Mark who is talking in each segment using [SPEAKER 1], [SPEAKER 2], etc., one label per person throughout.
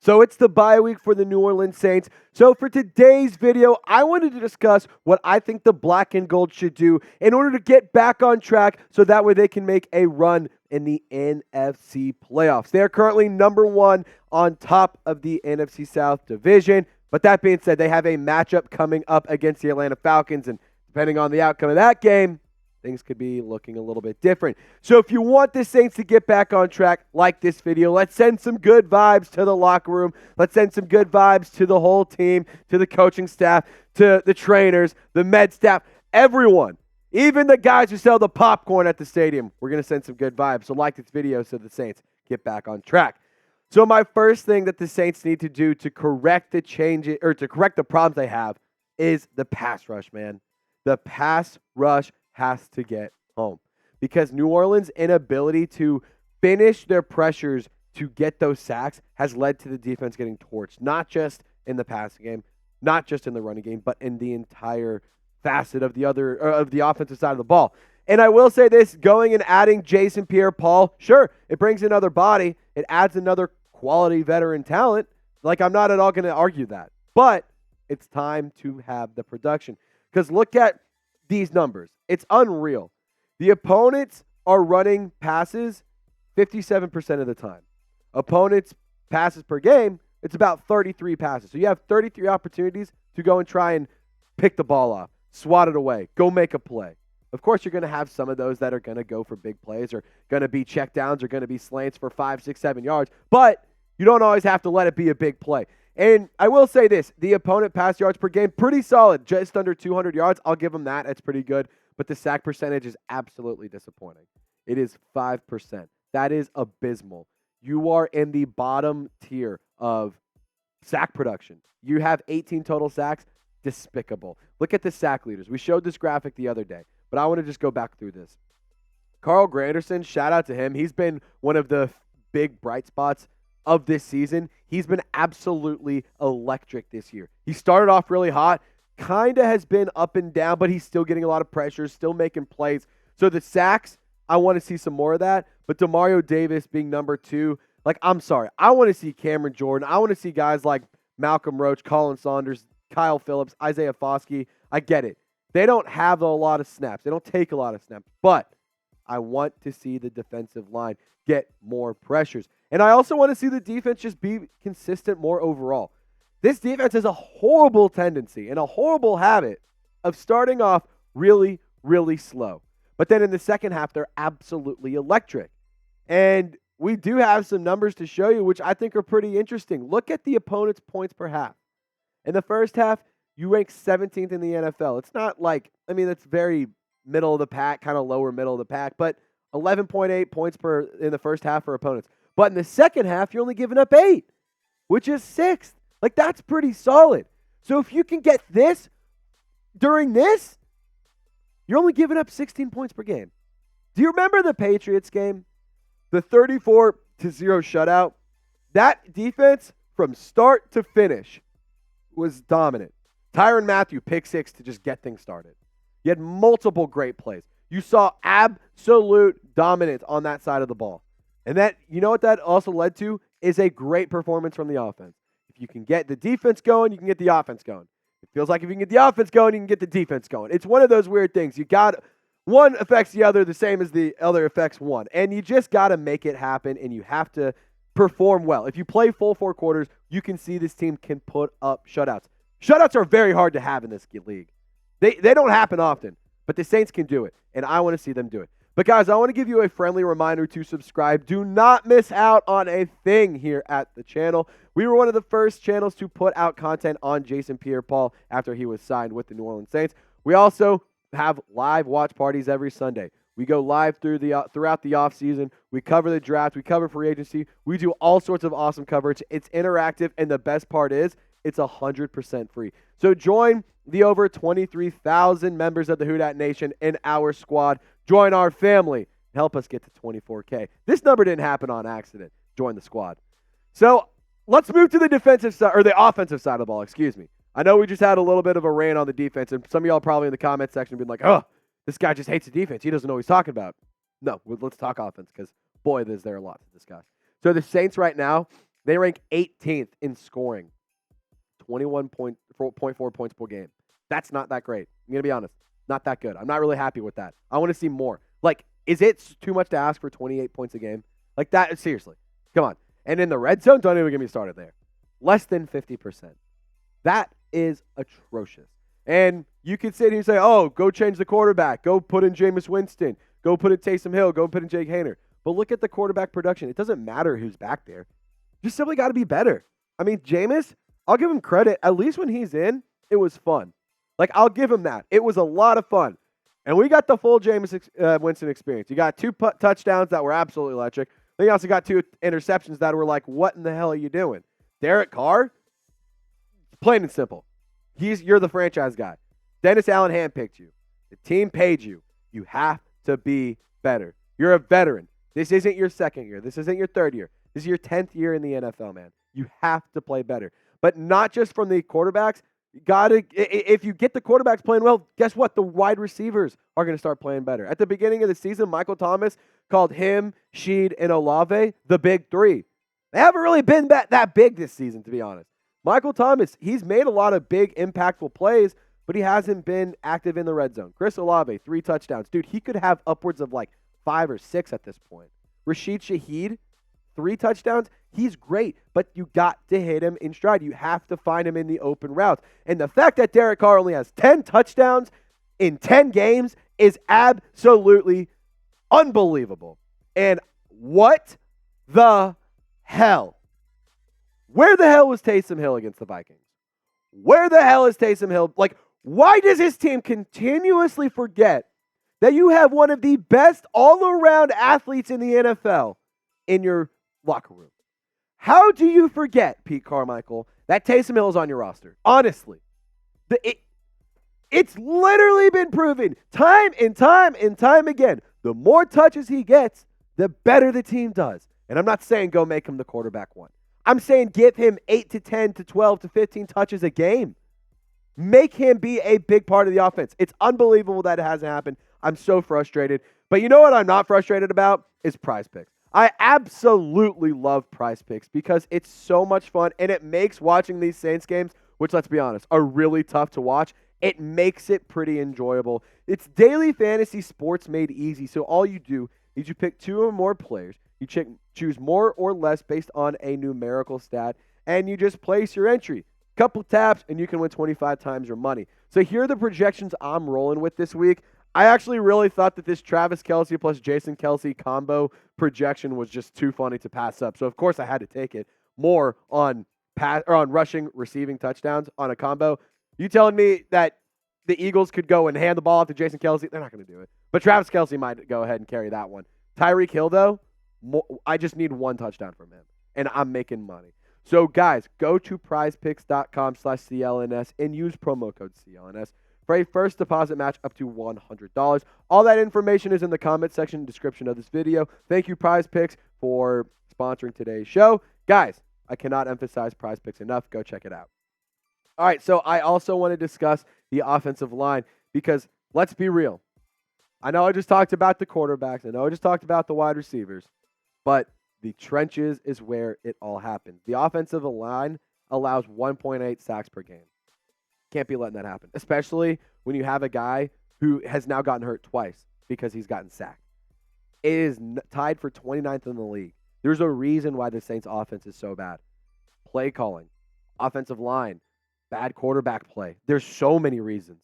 [SPEAKER 1] So it's the bye week for the New Orleans Saints. So for today's video, I wanted to discuss what I think the black and gold should do in order to get back on track so that way they can make a run in the NFC playoffs. They are currently number one on top of the NFC South division. But that being said, they have a matchup coming up against the Atlanta Falcons, and depending on the outcome of that game, things could be looking a little bit different. So if you want the Saints to get back on track, like this video. Let's send some good vibes to the locker room. Let's send some good vibes to the whole team, to the coaching staff, to the trainers, the med staff, everyone. Even the guys who sell the popcorn at the stadium. We're going to send some good vibes. So like this video so the Saints get back on track. So my first thing that the Saints need to do to correct the problems they have is the pass rush, man. The pass rush has to get home because New Orleans' inability to finish their pressures to get those sacks has led to the defense getting torched, not just in the passing game, not just in the running game, but in the entire facet of the offensive side of the ball. And I will say this, going and adding Jason Pierre-Paul, sure, it brings another body. It adds another quality veteran talent. Like, I'm not at all going to argue that. But it's time to have the production. Because look at these numbers. It's unreal. The opponents are running passes 57% of the time. Opponents' passes per game, it's about 33 passes. So you have 33 opportunities to go and try and pick the ball off, swat it away, go make a play. Of course, you're going to have some of those that are going to go for big plays or going to be checkdowns or going to be slants for 5, 6, 7 yards. But you don't always have to let it be a big play. And I will say this, the opponent pass yards per game, pretty solid, just under 200 yards. I'll give them that. It's pretty good. But the sack percentage is absolutely disappointing. It is 5%. That is abysmal. You are in the bottom tier of sack production. You have 18 total sacks. Despicable. Look at the sack leaders. We showed this graphic the other day, but I want to just go back through this. Carl Granderson, shout out to him. He's been one of the big bright spots of this season. He's been absolutely electric this year. He started off really hot, kind of has been up and down, but he's still getting a lot of pressure, still making plays. So the sacks, I want to see some more of that. But Demario Davis being number 2, like, I'm sorry. I want to see Cameron Jordan. I want to see guys like Malcolm Roach, Colin Saunders, Kyle Phillips, Isaiah Foskey. I get it. They don't have a lot of snaps. They don't take a lot of snaps. But I want to see the defensive line get more pressures. And I also want to see the defense just be consistent more overall. This defense has a horrible tendency and a horrible habit of starting off really, really slow. But then in the second half, they're absolutely electric. And we do have some numbers to show you, which I think are pretty interesting. Look at the opponent's points per half. In the first half, you rank 17th in the NFL. It's not like, it's very middle of the pack, kind of lower middle of the pack, but 11.8 points in the first half for opponents. But in the second half, you're only giving up 8, which is 6th. Like, that's pretty solid. So if you can get this during this, you're only giving up 16 points per game. Do you remember the Patriots game? The 34-0 shutout? That defense, from start to finish, was dominant. Tyrann Mathieu, pick 6 to just get things started. You had multiple great plays. You saw absolute dominance on that side of the ball. And that, you know what that also led to? Is a great performance from the offense. If you can get the defense going, you can get the offense going. It feels like if you can get the offense going, you can get the defense going. It's one of those weird things. One affects the other the same as the other affects one. And you just got to make it happen, and you have to perform well. If you play full 4 quarters, you can see this team can put up shutouts. Shutouts are very hard to have in this league. They don't happen often, but the Saints can do it, and I want to see them do it. But guys, I want to give you a friendly reminder to subscribe. Do not miss out on a thing here at the channel. We were one of the first channels to put out content on Jason Pierre-Paul after he was signed with the New Orleans Saints. We also have live watch parties every Sunday. We go live throughout the offseason. We cover the draft. We cover free agency. We do all sorts of awesome coverage. It's interactive, and the best part is it's 100% free. So join the over 23,000 members of the Who Dat Nation in our squad. Join our family. Help us get to 24K. This number didn't happen on accident. Join the squad. So let's move to the defensive side, or the offensive side of the ball, excuse me. I know we just had a little bit of a rant on the defense, and some of y'all probably in the comment section been like, oh, this guy just hates the defense. He doesn't know what he's talking about. No, let's talk offense because, boy, is there a lot to discuss. So the Saints right now They rank 18th in scoring, 21.4 points per game. That's not that great. I'm going to be honest. Not that good. I'm not really happy with that. I want to see more. Like, is it too much to ask for 28 points a game? Like that, seriously. Come on. And in the red zone, don't even get me started there. Less than 50%. That is atrocious. And you could sit here and say, oh, go change the quarterback. Go put in Jameis Winston. Go put in Taysom Hill. Go put in Jake Haener. But look at the quarterback production. It doesn't matter who's back there. You simply got to be better. I mean, Jameis, I'll give him credit. At least when he's in, it was fun. Like, I'll give him that. It was a lot of fun. And we got the full Jameis Winston experience. You got 2 touchdowns that were absolutely electric. Then you also got 2 interceptions that were like, what in the hell are you doing? Derek Carr, plain and simple. You're the franchise guy. Dennis Allen handpicked you. The team paid you. You have to be better. You're a veteran. This isn't your second year. This isn't your third year. This is your 10th year in the NFL, man. You have to play better. But not just from the quarterbacks. If you get the quarterbacks playing well, guess what? The wide receivers are going to start playing better. At the beginning of the season, Michael Thomas called him, Sheed, and Olave the big 3. They haven't really been that big this season, to be honest. Michael Thomas, he's made a lot of big, impactful plays, but he hasn't been active in the red zone. Chris Olave, 3 touchdowns. Dude, he could have upwards of like 5 or 6 at this point. Rashid Shaheed, 3 touchdowns. He's great, but you got to hit him in stride. You have to find him in the open routes. And the fact that Derek Carr only has 10 touchdowns in 10 games is absolutely unbelievable. And what the hell? Where the hell was Taysom Hill against the Vikings? Where the hell is Taysom Hill? Like, why does his team continuously forget that you have one of the best all-around athletes in the NFL in your locker room? How do you forget, Pete Carmichael, that Taysom Hill is on your roster? Honestly. It's literally been proven time and time again. The more touches he gets, the better the team does. And I'm not saying go make him the quarterback one. I'm saying give him 8 to 10 to 12 to 15 touches a game. Make him be a big part of the offense. It's unbelievable that it hasn't happened. I'm so frustrated. But you know what I'm not frustrated about? Is Prize Picks. I absolutely love Prize Picks because it's so much fun and it makes watching these Saints games, which let's be honest, are really tough to watch, it makes it pretty enjoyable. It's daily fantasy sports made easy. So all you do is you pick 2 or more players. You choose more or less based on a numerical stat, and you just place your entry. Couple taps, and you can win 25 times your money. So here are the projections I'm rolling with this week. I actually really thought that this Travis Kelce plus Jason Kelce combo projection was just too funny to pass up. So, of course, I had to take it more on rushing, receiving touchdowns on a combo. You telling me that the Eagles could go and hand the ball off to Jason Kelce? They're not going to do it. But Travis Kelce might go ahead and carry that one. Tyreek Hill, though, I just need 1 touchdown from him, and I'm making money. So, guys, go to prizepicks.com/CLNS and use promo code CLNS for a first deposit match up to $100. All that information is in the comment section and description of this video. Thank you, Prize Picks, for sponsoring today's show. Guys, I cannot emphasize Prize Picks enough. Go check it out. All right, so I also want to discuss the offensive line because let's be real. I know I just talked about the quarterbacks. I know I just talked about the wide receivers, but the trenches is where it all happens. The offensive line allows 1.8 sacks per game. Can't be letting that happen, especially when you have a guy who has now gotten hurt twice because he's gotten sacked. It is tied for 29th in the league. There's a reason why the Saints offense is so bad. Play calling, offensive line, bad quarterback play. There's so many reasons.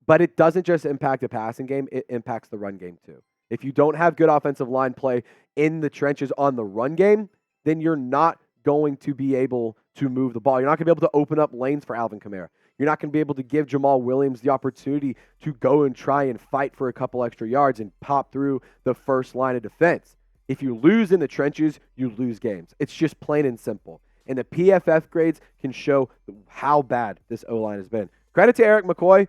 [SPEAKER 1] But it doesn't just impact the passing game, it impacts the run game too. If you don't have good offensive line play in the trenches on the run game, then you're not going to be able to move the ball. You're not going to be able to open up lanes for Alvin Kamara. You're not going to be able to give Jamaal Willams the opportunity to go and try and fight for a couple extra yards and pop through the first line of defense. If you lose in the trenches, you lose games. It's just plain and simple. And the PFF grades can show how bad this O-line has been. Credit to Eric McCoy,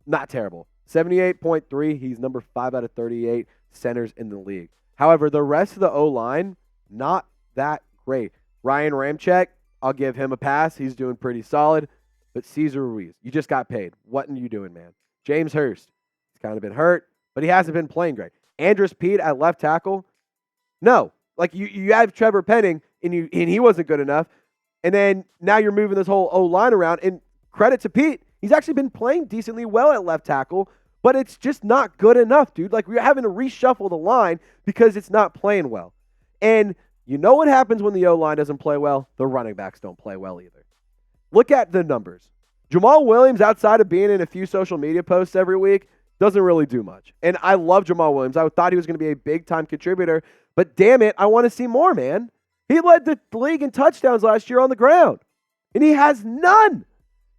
[SPEAKER 1] not terrible. 78.3, he's number 5 out of 38 centers in the league. However, the rest of the O-line, not that great. Ryan Ramczyk, I'll give him a pass. He's doing pretty solid. But Cesar Ruiz, you just got paid. What are you doing, man? James Hurst, he's kind of been hurt, but he hasn't been playing great. Andrus Peat at left tackle, no. Like, you have Trevor Penning, and he wasn't good enough. And then now you're moving this whole O-line around. And credit to Pete, he's actually been playing decently well at left tackle, but it's just not good enough, dude. Like, we're having to reshuffle the line because it's not playing well. And you know what happens when the O-line doesn't play well? The running backs don't play well either. Look at the numbers. Jamaal Willams, outside of being in a few social media posts every week, doesn't really do much. And I love Jamaal Willams. I thought he was going to be a big-time contributor, but damn it, I want to see more, man. He led the league in touchdowns last year on the ground, and he has none.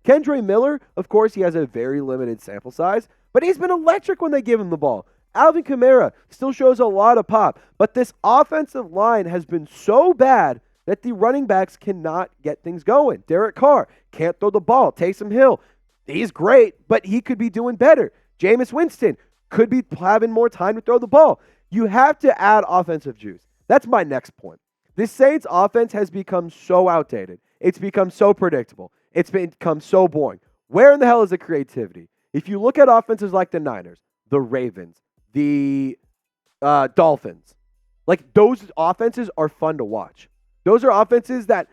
[SPEAKER 1] Kendre Miller, of course, he has a very limited sample size, but he's been electric when they give him the ball. Alvin Kamara still shows a lot of pop, but this offensive line has been so bad that the running backs cannot get things going. Derek Carr can't throw the ball. Taysom Hill, he's great, but he could be doing better. Jameis Winston could be having more time to throw the ball. You have to add offensive juice. That's my next point. This Saints offense has become so outdated. It's become so predictable. It's become so boring. Where in the hell is the creativity? If you look at offenses like the Niners, the Ravens, the Dolphins, like, those offenses are fun to watch. Those are offenses that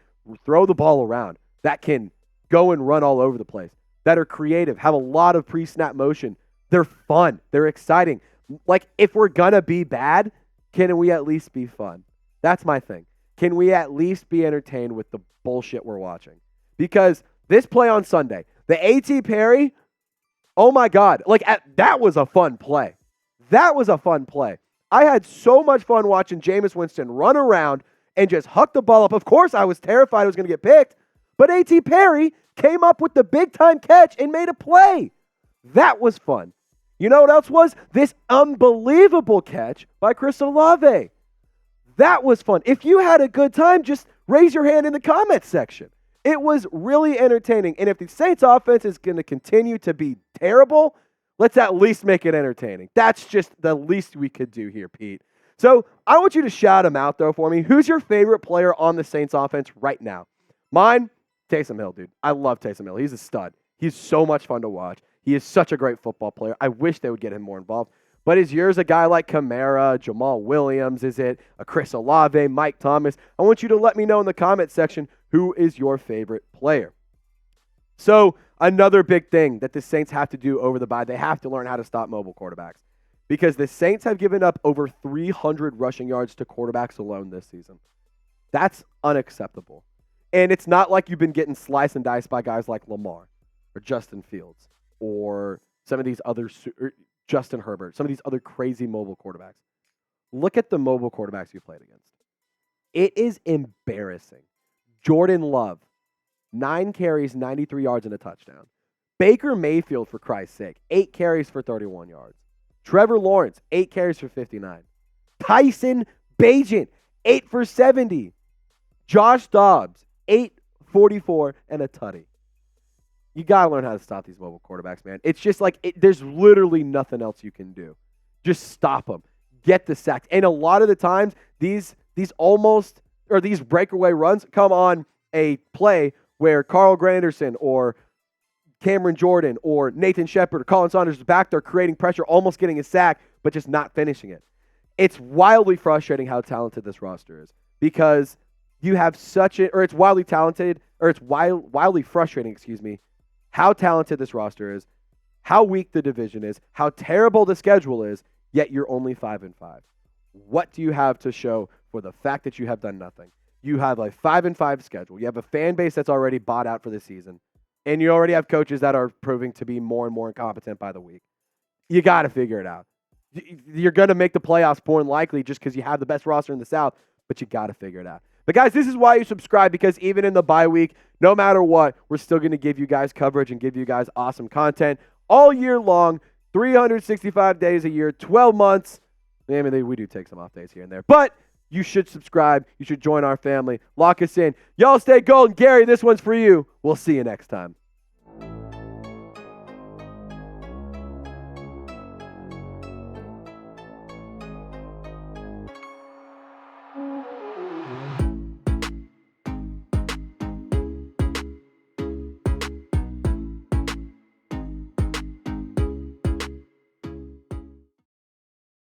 [SPEAKER 1] throw the ball around, that can go and run all over the place, that are creative, have a lot of pre-snap motion. They're fun. They're exciting. Like, if we're going to be bad, can we at least be fun? That's my thing. Can we at least be entertained with the bullshit we're watching? Because this play on Sunday, the A.T. Perry, oh my God. Like, that was a fun play. That was a fun play. I had so much fun watching Jameis Winston run around and just huck the ball up. Of course, I was terrified it was going to get picked, but A.T. Perry came up with the big-time catch and made a play. That was fun. You know what else was? This unbelievable catch by Chris Olave. That was fun. If you had a good time, just raise your hand in the comments section. It was really entertaining. And if the Saints offense is going to continue to be terrible, let's at least make it entertaining. That's just the least we could do here, Pete. So I want you to shout him out, though, for me. Who's your favorite player on the Saints offense right now? Mine, Taysom Hill, dude. I love Taysom Hill. He's a stud. He's so much fun to watch. He is such a great football player. I wish they would get him more involved. But is yours a guy like Kamara, Jamaal Willams? Is it a Chris Olave, Mike Thomas? I want you to let me know in the comment section who is your favorite player. So another big thing that the Saints have to do over the bye, they have to learn how to stop mobile quarterbacks. Because the Saints have given up over 300 rushing yards to quarterbacks alone this season. That's unacceptable. And it's not like you've been getting sliced and diced by guys like Lamar or Justin Fields or some of these other Justin Herbert, some of these other crazy mobile quarterbacks. Look at the mobile quarterbacks you played against. It is embarrassing. Jordan Love, 9 carries, 93 yards, and a touchdown. Baker Mayfield, for Christ's sake, 8 carries for 31 yards. Trevor Lawrence, 8 carries for 59. Tyson Bagent, 8 for 70. Josh Dobbs, 844 and a tutty. You got to learn how to stop these mobile quarterbacks, man. It's just like there's literally nothing else you can do. Just stop them. Get the sacks. And a lot of the times, these breakaway runs come on a play where Carl Granderson or Cameron Jordan or Nathan Shepard or Colin Saunders is back there creating pressure, almost getting a sack, but just not finishing it. It's wildly frustrating how talented this roster is because you have it's wildly frustrating, how talented this roster is, how weak the division is, how terrible the schedule is, yet you're only 5-5. What do you have to show for the fact that you have done nothing? You have a 5-5 schedule. You have a fan base that's already bought out for the season. And you already have coaches that are proving to be more and more incompetent by the week. You got to figure it out. You're going to make the playoffs more than likely just because you have the best roster in the South, but you got to figure it out. But guys, this is why you subscribe, because even in the bye week, no matter what, we're still going to give you guys coverage and give you guys awesome content all year long, 365 days a year, 12 months. I mean, we do take some off days here and there, but you should subscribe. You should join our family. Lock us in. Y'all stay golden. Gary, this one's for you. We'll see you next time.